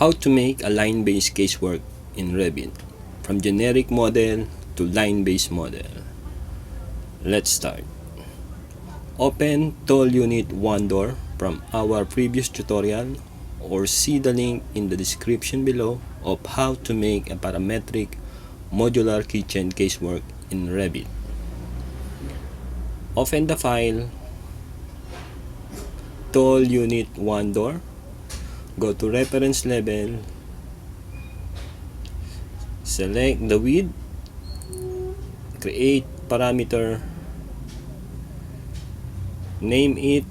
How to make a line-based casework in Revit, from generic model to line-based model. Let's start. Open Tool Unit 1 door from our previous tutorial, or see the link in the description below of how to make a parametric modular kitchen casework in Revit. Open the file Tool Unit 1 door. Go to reference level, select the width, create parameter, name it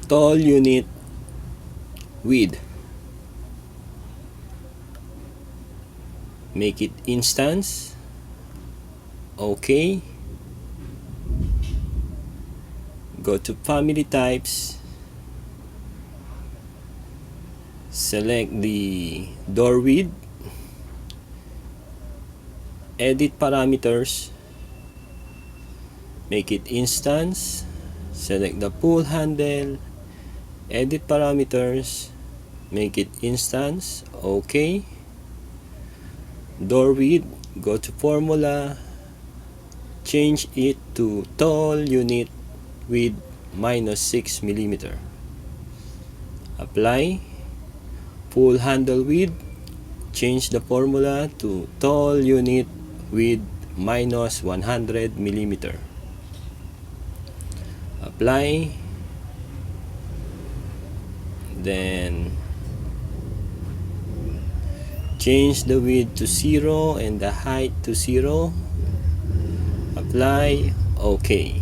Tool Unit Width, make it instance, okay. Go to family types, select the door width, edit parameters, make it instance, select the pull handle, edit parameters, make it instance, okay. Door width, go to formula, change it to Tool Unit with -6 mm. Apply. Pull handle width, change the formula to Tool Unit with -100 mm. Apply. Then change the width to 0 and the height to 0. Apply. Okay.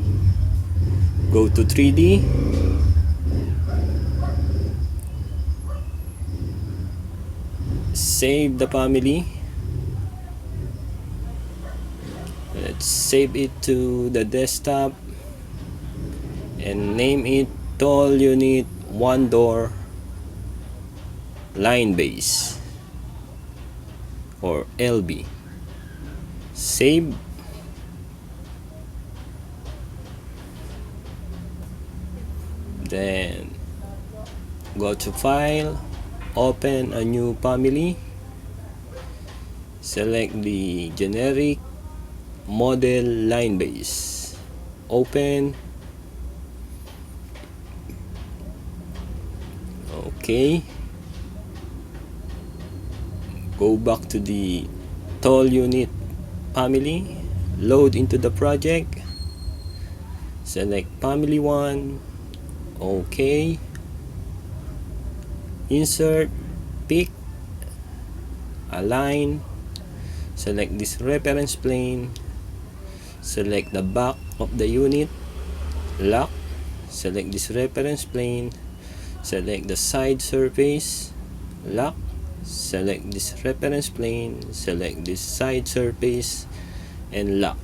Go to 3D. Save the family. Let's save it to the desktop and name it Tool Unit 1 door line base, or LB. Save. Then go to file, open a new family, select the generic model line base, open. Okay, go back to the Tool Unit family, load into the project, select family 1. Okay, insert, pick, align, select this reference plane, select the back of the unit, lock, select this reference plane, select the side surface, lock, select this reference plane, select this side surface, and lock.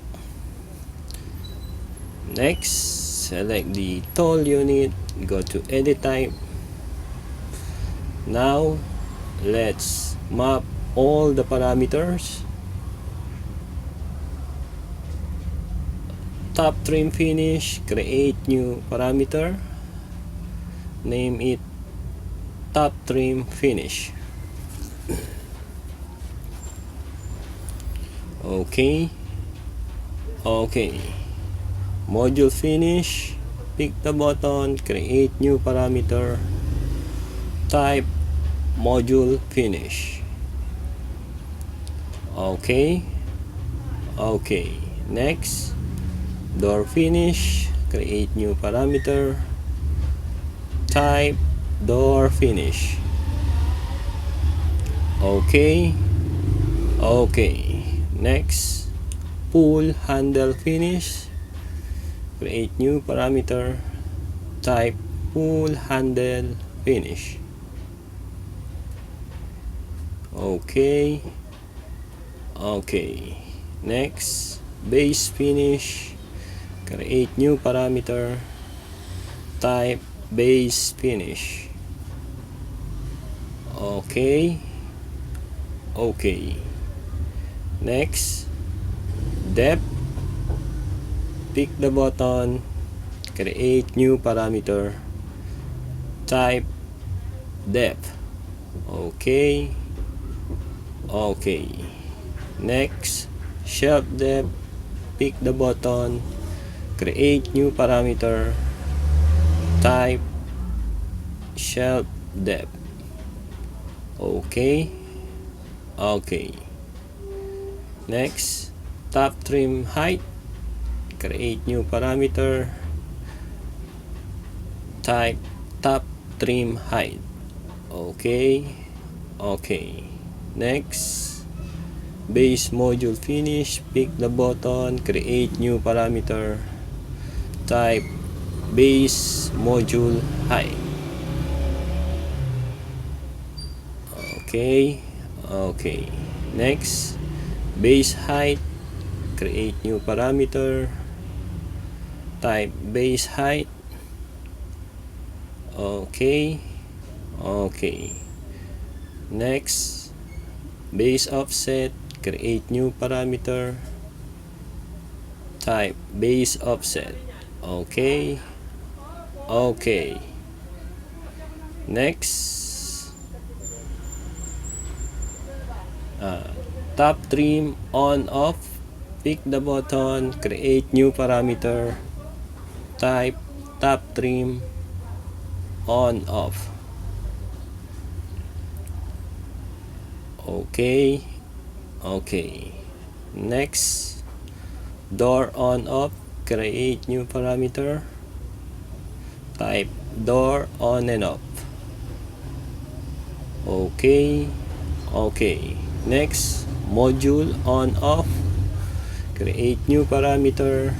Next, select the tool unit, go to edit type. Now let's map all the parameters. Top trim finish, create new parameter, name it top trim finish. Okay. Module finish, pick the button, create new parameter, type module finish. Okay. Next, door finish, create new parameter, type door finish. Okay. Next, pull handle finish, create new parameter, type pull handle finish. Okay. Next, base finish, create new parameter, type base finish. Okay. Next, depth, pick the button, create new parameter, type depth. Okay. Okay. Next, shelf depth. Pick the button. Create new parameter. Type shelf depth. Okay. Okay. Next, top trim height. Create new parameter. Type top trim height. Okay. Okay. Next, base module finish. Pick the button. Create new parameter. Type base module height. Okay. Okay. Next, base height. Create new parameter. Type base height. Okay. Okay. Next, base offset. Create new parameter. Type base offset. Okay. Okay. Next, top trim on off. Pick the button. Create new parameter. Type top trim on off. Okay. Okay. Next, door on off. Create new parameter. Type door on and off. Okay. Okay. Next, module on off. Create new parameter.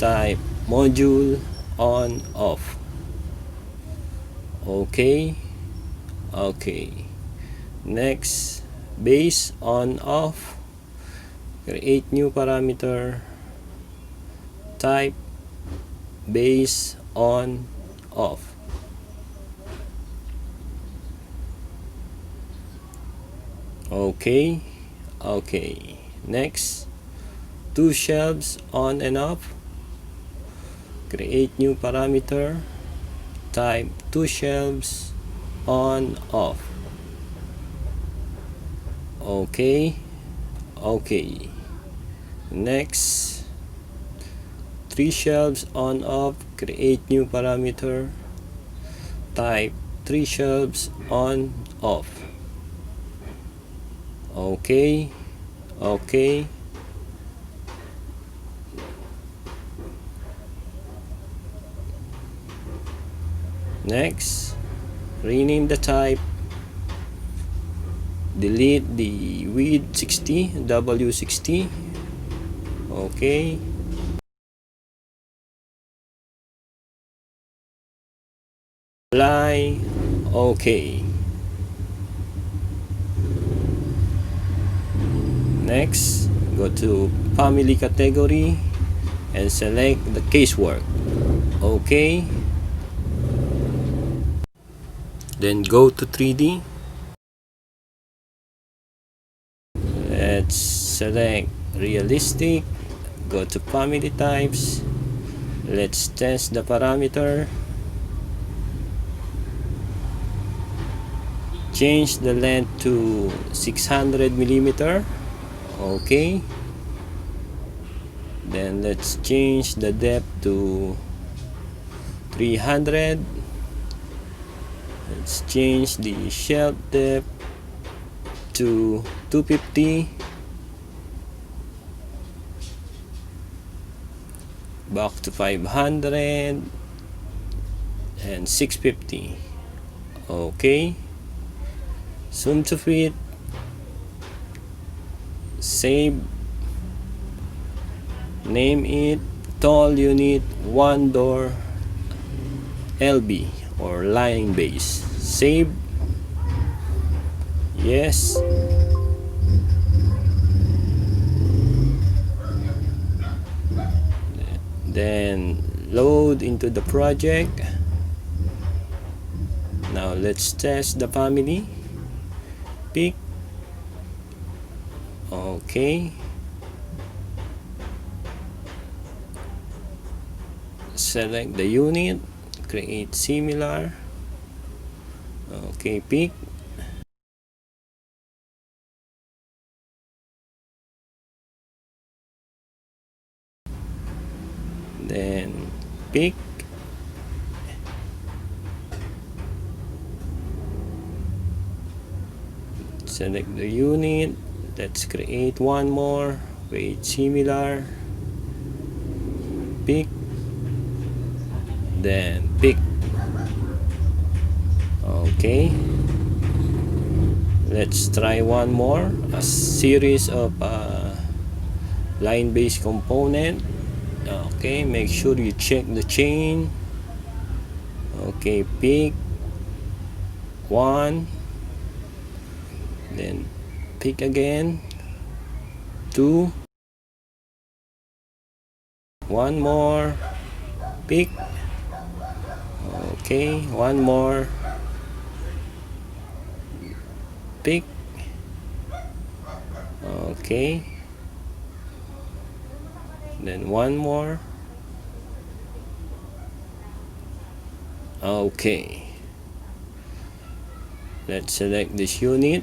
Type module on off. Okay. Okay. Next, base on off. Create new parameter. Type base on off. Okay. Okay. Next, two shelves on and off. Create new parameter. Type two shelves on off. Okay. Okay. Next, three shelves on off. Create new parameter. Type three shelves on off. Okay. Okay. Next, rename the type. Delete the width 60, W60. Okay. Apply. Okay. Next, go to family category and select the casework. Okay. Then go to 3D. Let's select realistic. Go to family types. Let's test the parameter. Change the length to 600 millimeter. Okay. Then let's change the depth to 300. Let's change the shelf depth to 250. Back to 500 and 650. Okay. Zoom to fit. Save. Name it tall unit 1 door LB or line base. Save. Yes. Then load into the project. Now let's test the family. Pick. Okay. Select the unit. create similar. Okay, pick. Then pick. Select the unit. Let's create one more. Create similar. Pick. Then pick. Okay. Let's try one more. A series of line-based component. Okay, make sure you check the chain. Okay, pick one, then pick again, two, one more, pick. Okay, one more, pick. Okay, then one more. Okay, let's select this unit.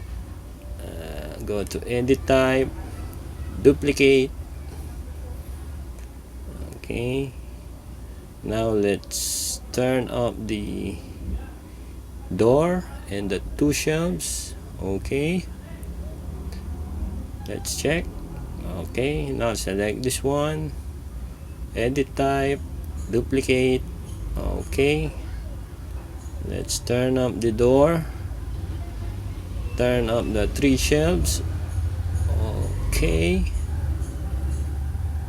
Go to edit type, duplicate. Okay, now let's turn up the door and the two shelves. Okay, let's check. Okay, now select this one, edit type, duplicate. Okay, let's turn up the door, turn up the three shelves. Okay,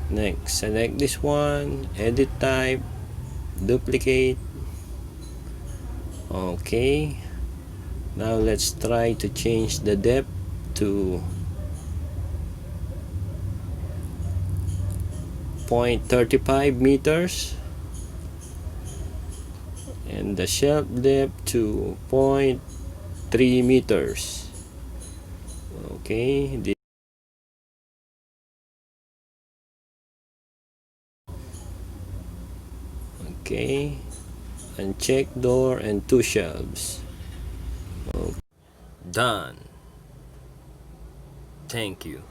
next select this one, edit type, duplicate. Okay, now let's try to change the depth to 0.35 meters and the shelf depth to 0.3 meters. Okay, okay, uncheck door and two shelves. Okay. Done. Thank you.